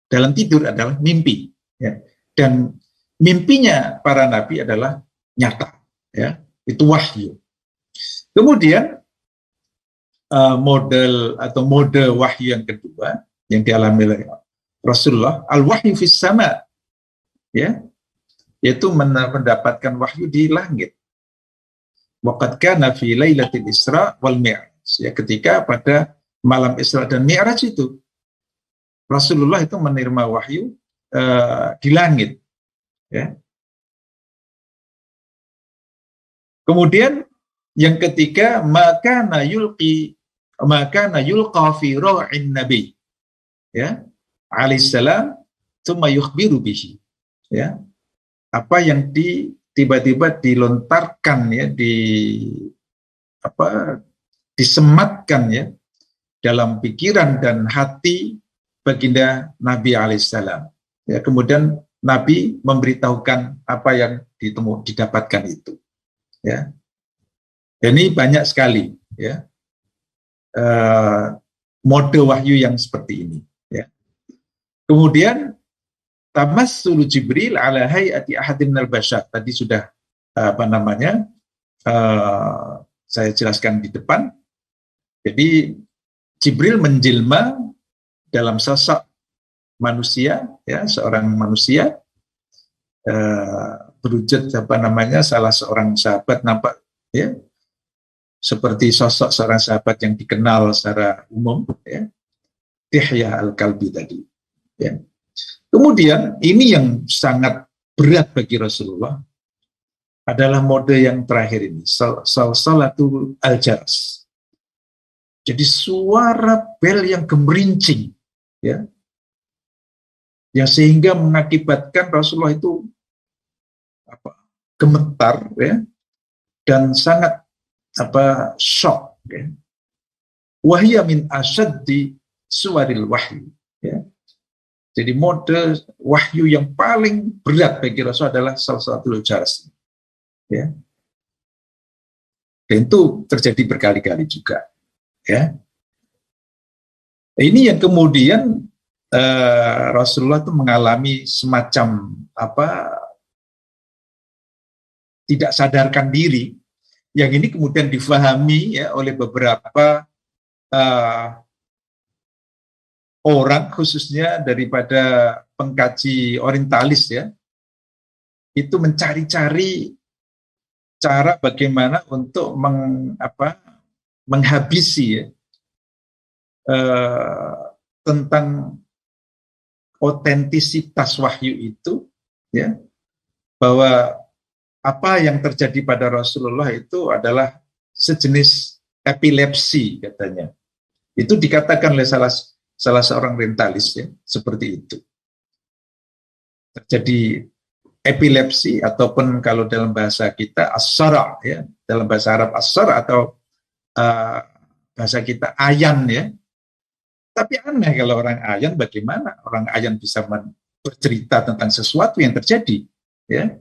Speaker 1: dalam tidur, adalah mimpi, ya. Dan mimpinya para nabi adalah nyata, ya. Itu wahyu. Kemudian model atau mode wahyu yang kedua yang dialami oleh Rasulullah, al-wahyu fis sama, ya, yaitu mendapatkan wahyu di langit. Waqad kana fi lailatul Isra wal Mi'raj, ya, ketika pada malam Isra dan Mi'raj itu Rasulullah itu menerima wahyu di langit, ya. Kemudian yang ketiga, maka yulqa fi ra'in nabi, ya, alaihissalam, tsumma yukhbiru bihi, ya, apa yang tiba-tiba dilontarkan, ya, disematkan, ya, dalam pikiran dan hati baginda Nabi alaihissalam, ya. Kemudian Nabi memberitahukan apa yang didapatkan itu, ya. Dan ini banyak sekali, ya, mode wahyu yang seperti ini, ya. Kemudian tamassulu Jibril ala hayati ahadin minal bashar, tadi sudah saya jelaskan di depan. Jadi Jibril menjelma dalam sosok manusia, ya, seorang manusia, berwujud salah seorang sahabat, nampak, ya, seperti sosok seorang sahabat yang dikenal secara umum, ya, Dihya al-Kalbi tadi, ya. Kemudian ini yang sangat berat bagi Rasulullah adalah mode yang terakhir ini, salsalatul al-jaras. Jadi suara bel yang gemerincing, ya, yang sehingga mengakibatkan Rasulullah itu gemetar, ya, dan sangat shock, ya. Wahya min asyaddi suwaril wahyu, ya. Jadi mode wahyu yang paling berat bagi Rasul adalah salsalatul jaras, ya. Dan itu terjadi berkali-kali juga, ya. Ini yang kemudian Rasulullah itu mengalami semacam tidak sadarkan diri yang ini kemudian difahami ya oleh beberapa orang, khususnya daripada pengkaji orientalis ya, itu mencari-cari cara bagaimana untuk menghabisi ya, tentang otentisitas wahyu itu, ya, bahwa apa yang terjadi pada Rasulullah itu adalah sejenis epilepsi katanya. Itu dikatakan oleh salah seorang orientalis ya, seperti itu. Terjadi epilepsi, ataupun kalau dalam bahasa kita as-sara ya, dalam bahasa Arab as-sara, atau bahasa kita ayan ya. Tapi aneh kalau orang ayan, bagaimana orang ayan bisa bercerita tentang sesuatu yang terjadi ya.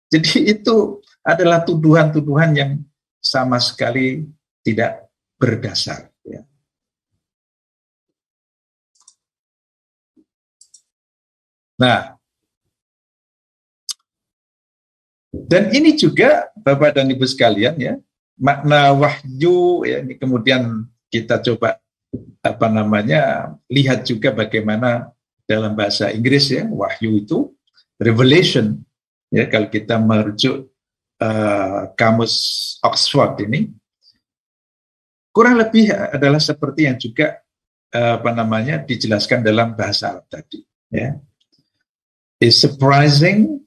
Speaker 1: Jadi itu adalah tuduhan-tuduhan yang sama sekali tidak berdasar ya. Nah, dan ini juga Bapak dan Ibu sekalian ya, makna wahyu ya, ini kemudian kita coba lihat juga bagaimana dalam bahasa Inggris ya, wahyu itu revelation ya, kalau kita merujuk kamus Oxford ini kurang lebih adalah seperti yang juga dijelaskan dalam bahasa Arab tadi ya. Is surprising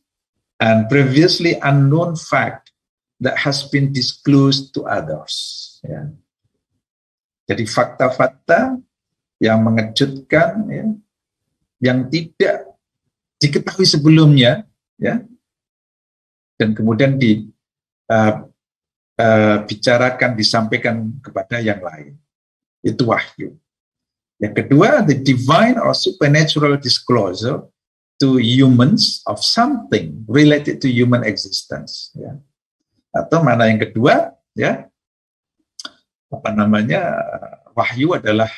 Speaker 1: and previously unknown fact that has been disclosed to others ya. Jadi fakta-fakta yang mengejutkan ya, yang tidak diketahui sebelumnya ya, dan kemudian dibicarakan, disampaikan kepada yang lain. Itu wahyu. Yang kedua, the divine or supernatural disclosure to humans of something related to human existence ya. Atau mana yang kedua ya, wahyu adalah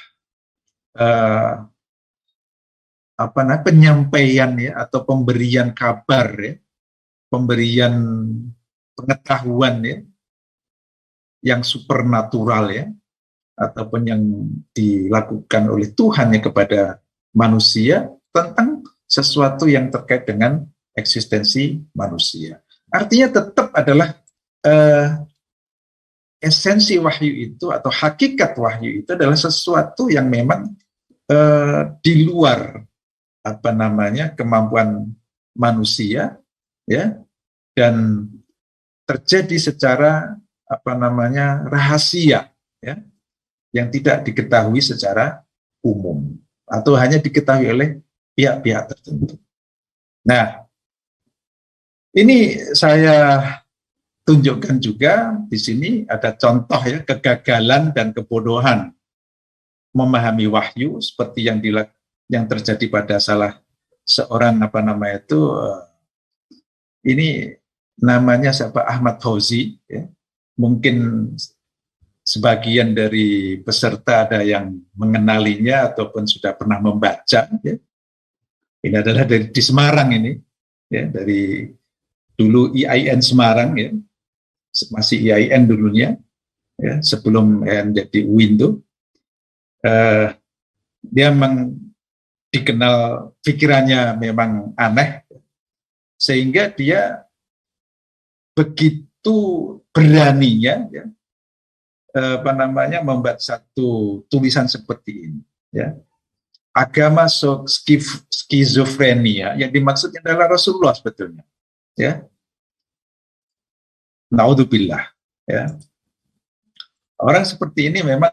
Speaker 1: penyampaian ya, atau pemberian kabar ya, pemberian pengetahuan ya, yang supernatural ya, ataupun yang dilakukan oleh Tuhan ya kepada manusia tentang sesuatu yang terkait dengan eksistensi manusia. Artinya tetap adalah esensi wahyu itu atau hakikat wahyu itu adalah sesuatu yang memang di luar kemampuan manusia ya, dan terjadi secara rahasia ya, yang tidak diketahui secara umum atau hanya diketahui oleh pihak-pihak tertentu. Nah, ini saya tunjukkan juga di sini ada contoh ya, kegagalan dan kebodohan memahami wahyu seperti yang terjadi pada salah seorang ini namanya siapa, Ahmad Fauzi ya. Mungkin sebagian dari peserta ada yang mengenalinya ataupun sudah pernah membaca ya. Ini adalah di Semarang ini ya, dari dulu IAIN Semarang ya, masih IAIN dulunya ya, sebelum menjadi UIN itu. Dia memang dikenal pikirannya memang aneh, sehingga dia begitu beraninya ya, membuat satu tulisan seperti ini ya. Agama skizofrenia, yang dimaksudnya adalah Rasulullah sebetulnya ya. Naudzubillah ya. Orang seperti ini memang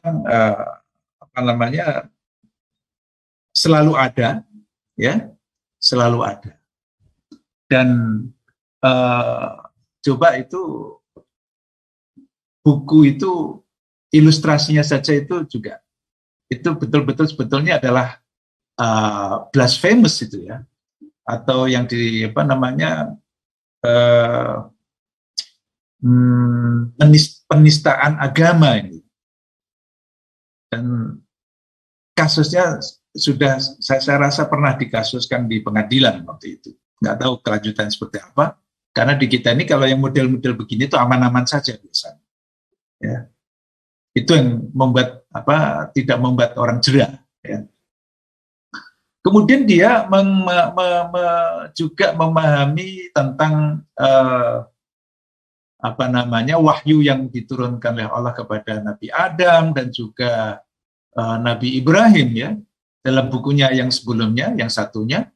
Speaker 1: selalu ada ya, selalu ada. Dan coba itu buku itu ilustrasinya saja itu juga itu betul-betul sebetulnya adalah blasphemous itu ya, atau yang penistaan agama ini. Dan kasusnya sudah saya rasa pernah dikasuskan di pengadilan waktu itu. Nggak tahu kelanjutan seperti apa. Karena di kita ini kalau yang model-model begini itu aman-aman saja biasanya. Ya. Itu yang membuat tidak membuat orang jera. Ya. Kemudian dia juga memahami tentang wahyu yang diturunkan oleh Allah kepada Nabi Adam dan juga Nabi Ibrahim, ya, dalam bukunya yang sebelumnya, yang satunya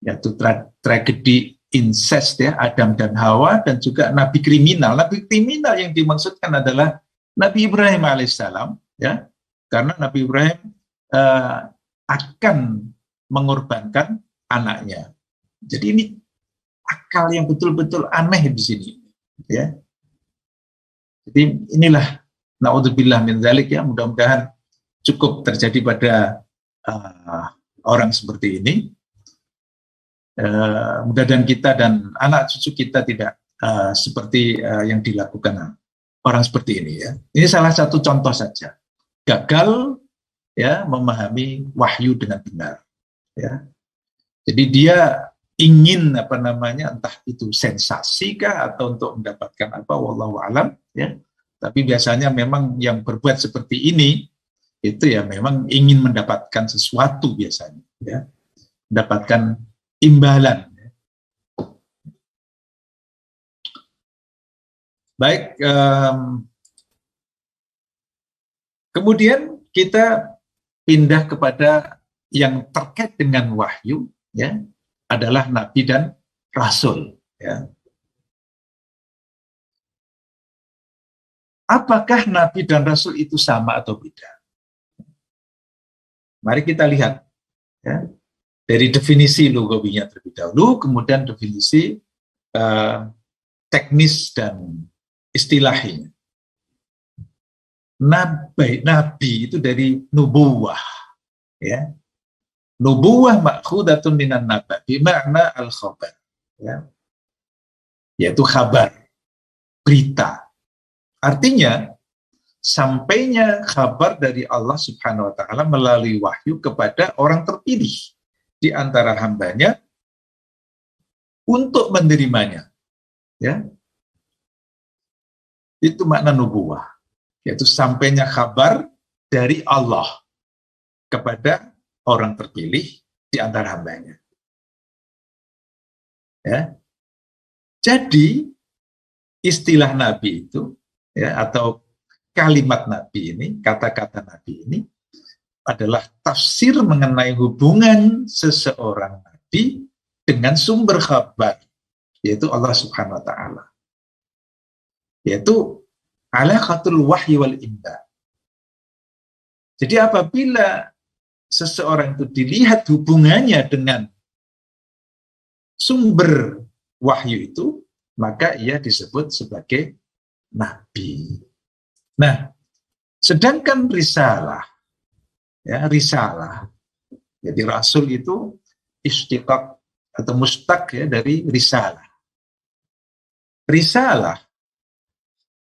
Speaker 1: yaitu tragedi incest, ya, Adam dan Hawa, dan juga Nabi kriminal. Nabi kriminal yang dimaksudkan adalah Nabi Ibrahim alaihissalam, ya, karena Nabi Ibrahim akan mengorbankan anaknya. Jadi ini akal yang betul-betul aneh di sini, ya. Jadi inilah naudzubillah min dzalik, ya, mudah-mudahan cukup terjadi pada orang seperti ini. Mudah-mudahan kita dan anak cucu kita tidak seperti yang dilakukan orang seperti ini, ya. Ini salah satu contoh saja gagal, ya, memahami wahyu dengan benar, ya. Jadi dia ingin entah itu sensasi kah atau untuk mendapatkan wallahu alam, ya. Tapi biasanya memang yang berbuat seperti ini itu ya memang ingin mendapatkan sesuatu biasanya, ya, mendapatkan imbalan. Baik, kemudian kita pindah kepada yang terkait dengan wahyu, ya, adalah nabi dan rasul, ya. Apakah nabi dan rasul itu sama atau beda? Mari kita lihat, ya, dari definisi lugawinya terlebih dahulu, kemudian definisi teknis dan istilahnya. Nabi itu dari nubuwah, ya. Nubuwah ma'khudatun minan naba, bima'na al-khabar, ya, yaitu kabar, berita. Artinya sampainya kabar dari Allah Subhanahu wa taala melalui wahyu kepada orang terpilih di antara hambanya untuk menerimanya, ya. Itu makna nubuwah, yaitu sampainya kabar dari Allah kepada orang terpilih di antara hambanya, ya. Jadi istilah nabi itu, ya, atau kalimat nabi ini, kata-kata nabi ini adalah tafsir mengenai hubungan seseorang nabi dengan sumber kabar, yaitu Allah Subhanahu wa taala. Yaitu alaqatul wahyi wal imba. Jadi apabila seseorang itu dilihat hubungannya dengan sumber wahyu itu, maka ia disebut sebagai nabi. Nah, sedangkan risalah, ya, risalah, jadi rasul itu istiqaq atau mustaq, ya, dari risalah. Risalah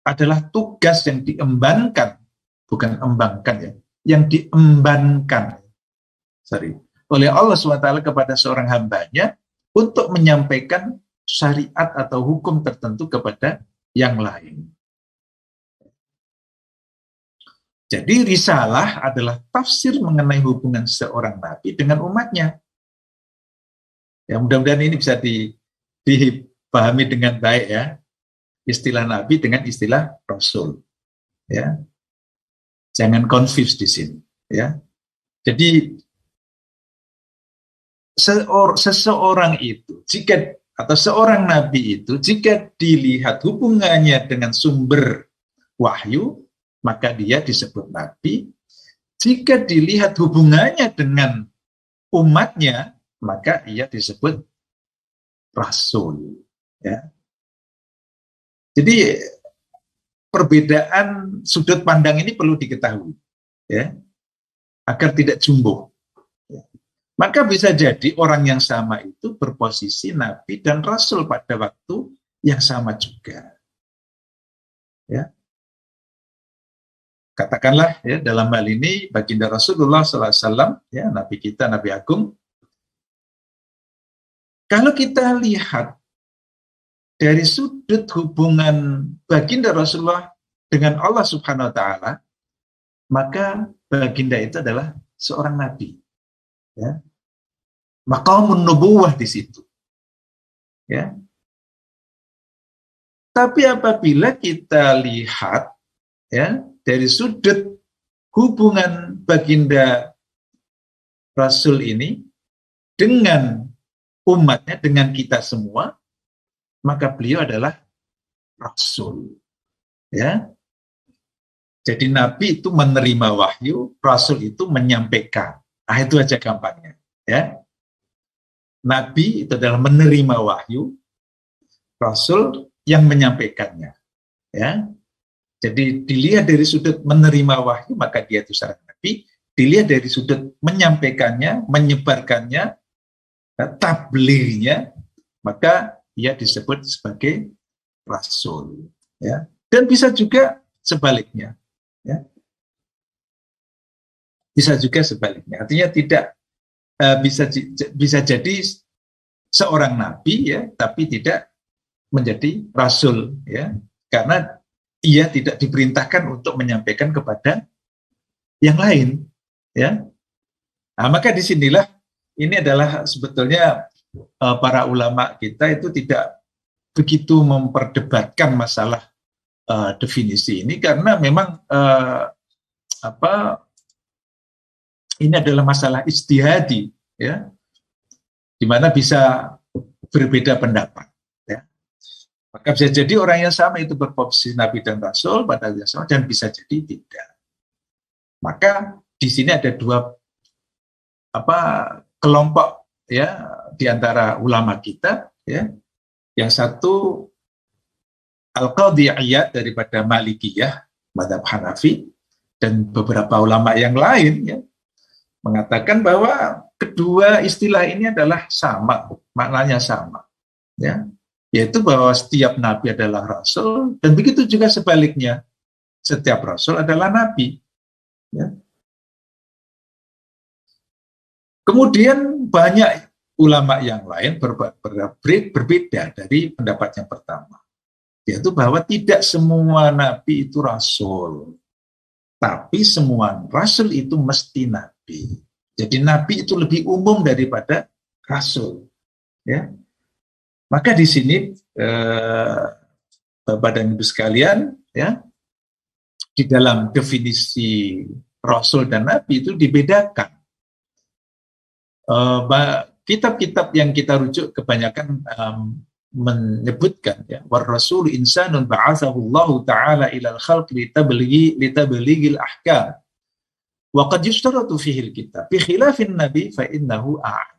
Speaker 1: adalah tugas yang diembankan, bukan embangkan, ya, yang diembankan, oleh Allah SWT kepada seorang hambanya untuk menyampaikan syariat atau hukum tertentu kepada yang lain. Jadi risalah adalah tafsir mengenai hubungan seorang nabi dengan umatnya. Ya, mudah-mudahan ini bisa dipahami dengan baik, ya, istilah nabi dengan istilah rasul, ya. Jangan confuse di sini, ya. Jadi seseorang itu atau seorang nabi itu jika dilihat hubungannya dengan sumber wahyu, maka dia disebut nabi. Jika dilihat hubungannya dengan umatnya, maka ia disebut rasul, ya. Jadi perbedaan sudut pandang ini perlu diketahui, ya, agar tidak jumbo. Maka bisa jadi orang yang sama itu berposisi nabi dan rasul pada waktu yang sama juga, ya. Katakanlah, ya, dalam hal ini baginda Rasulullah SAW, ya, nabi kita, nabi agung. Kalau kita lihat dari sudut hubungan baginda Rasulullah dengan Allah Subhanahu wa taala, maka baginda itu adalah seorang nabi. Ya. Maqamun nubuwah di situ. Ya. Tapi apabila kita lihat ya dari sudut hubungan baginda Rasul ini dengan umatnya, dengan kita semua, maka beliau adalah Rasul. Ya. Jadi Nabi itu menerima wahyu, Rasul itu menyampaikan. Nah, itu aja gampangnya. Ya. Nabi itu adalah menerima wahyu, Rasul yang menyampaikannya. Ya. Jadi dilihat dari sudut menerima wahyu, maka dia itu seorang Nabi. Dilihat dari sudut menyampaikannya, menyebarkannya, tablignya, maka ia disebut sebagai Rasul. Ya. Dan bisa juga sebaliknya. Ya. Bisa juga sebaliknya. Artinya tidak bisa jadi seorang Nabi, ya, tapi tidak menjadi Rasul, ya, karena ia tidak diperintahkan untuk menyampaikan kepada yang lain, ya. Nah, maka disinilah ini adalah sebetulnya para ulama kita itu tidak begitu memperdebatkan masalah definisi ini, karena memang ini adalah masalah ijtihadi, ya, di mana bisa berbeda pendapat. Maka bisa jadi orang yang sama itu berposisi Nabi dan Rasul pada yang sama, dan bisa jadi tidak. Maka di sini ada dua kelompok, ya, di antara ulama kita, ya. Yang satu Al-Qadhi Iyad daripada Malikiyah, mazhab Hanafi, dan beberapa ulama yang lain, ya, mengatakan bahwa kedua istilah ini adalah sama, maknanya sama, ya. Yaitu bahwa setiap nabi adalah rasul, dan begitu juga sebaliknya, setiap rasul adalah nabi. Ya. Kemudian banyak ulama yang lain berbeda dari pendapat yang pertama, yaitu bahwa tidak semua nabi itu rasul, tapi semua rasul itu mesti nabi. Jadi nabi itu lebih umum daripada rasul. Ya. Maka di sini Bapak dan Ibu sekalian, ya, di dalam definisi Rasul dan Nabi itu dibedakan. Kitab-kitab yang kita rujuk kebanyakan menyebutkan, ya, war rasul insanun ba'athahu Allah taala ilal khalq litablighil ahkam wa qad yushtaratu fihi alkitab bi khilafin nabi fa innahu a'am.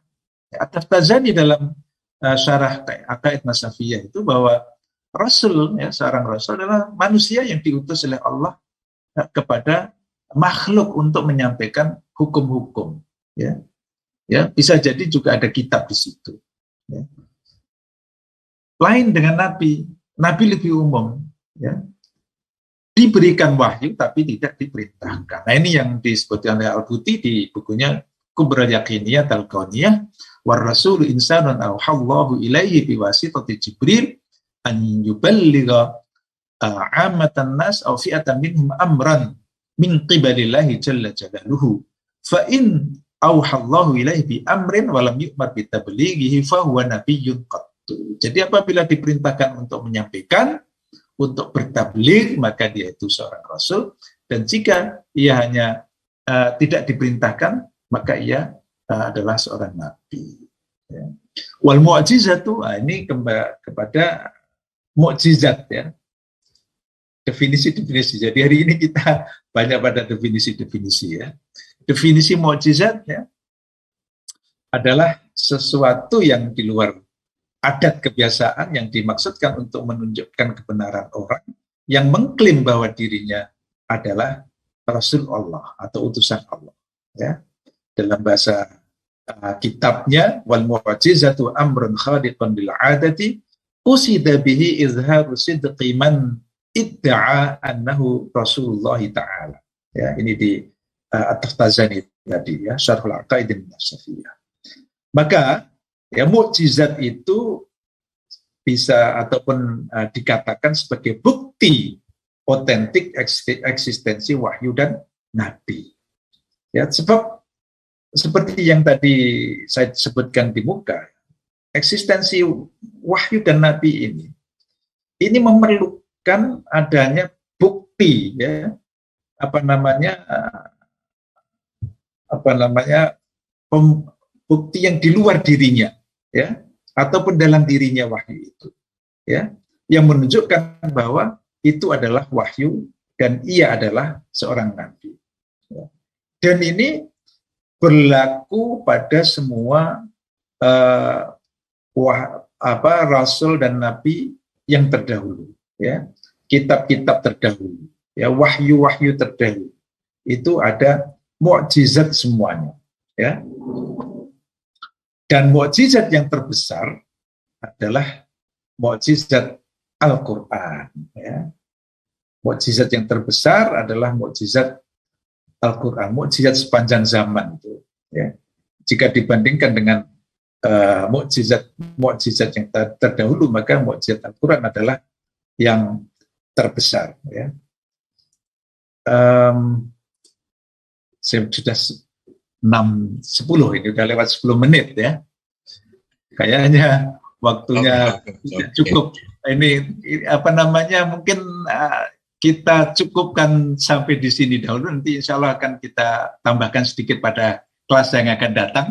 Speaker 1: At-Taftazani dalam syarah Aqaid Nasafiyah itu bahwa Rasul, ya, seorang Rasul adalah manusia yang diutus oleh Allah, ya, kepada makhluk untuk menyampaikan hukum-hukum. Ya, ya, bisa jadi juga ada kitab di situ. Ya. Lain dengan Nabi, Nabi lebih umum, ya, diberikan wahyu tapi tidak diperintahkan. Nah, ini yang disebutkan oleh Al-Buti di bukunya Kubra Yaqiniyah Al-Kauniyah, war rasulu insanun auhallahu ilaihi biwasitati Jibril an yuballigha amatan nas aw fi'atan minhum amran min qibalillahi jalla jalaluhu fa in auhallahu ilaihi bi amrin wa lam yu'mar bi tablighihi fa huwa nabiyyun qattu. Jadi apabila diperintahkan untuk menyampaikan, untuk bertabligh, maka dia itu seorang rasul, dan jika ia hanya tidak diperintahkan, maka ia adalah seorang nabi. Ya. Wal mu'jizatu, ini kepada mukjizat, ya. Definisi-definisi. Jadi hari ini kita banyak pada definisi-definisi, ya. Definisi mukjizat, ya, adalah sesuatu yang di luar adat kebiasaan yang dimaksudkan untuk menunjukkan kebenaran orang yang mengklaim bahwa dirinya adalah Rasul Allah atau utusan Allah. Ya. Dalam bahasa kitabnya, wal mu'jizatu amrun khadiqun bil 'adati usida bihi izharu sidqi man idda'a annahu Rasulullah ta'ala. Ya, ini di At-Taftazani tadi, ya, Syarhul Aqaid An-Nasafiyah. Maka, ya, mukjizat itu bisa ataupun dikatakan sebagai bukti otentik eksistensi wahyu dan nabi. Ya, sebab seperti yang tadi saya sebutkan di muka, eksistensi wahyu dan nabi ini memerlukan adanya bukti, ya, bukti yang di luar dirinya, ya, ataupun dalam dirinya wahyu itu, ya, yang menunjukkan bahwa itu adalah wahyu dan ia adalah seorang nabi. Ya. Dan ini berlaku pada semua rasul dan nabi yang terdahulu, ya, kitab-kitab terdahulu, ya, wahyu-wahyu terdahulu itu ada mukjizat semuanya, ya. Dan mukjizat yang terbesar adalah mukjizat Al-Quran, ya. Mukjizat yang terbesar adalah mukjizat Al-Quran, mukjizat sepanjang zaman itu, ya. Jika dibandingkan dengan mukjizat yang terdahulu, maka mukjizat Al-Quran adalah yang terbesar, ya. Saya sudah 6:10 ini, udah lewat 10 menit, ya. Kayaknya waktunya tidak cukup. Ini mungkin kita cukupkan sampai di sini dahulu, nanti insya Allah akan kita tambahkan sedikit pada kelas yang akan datang.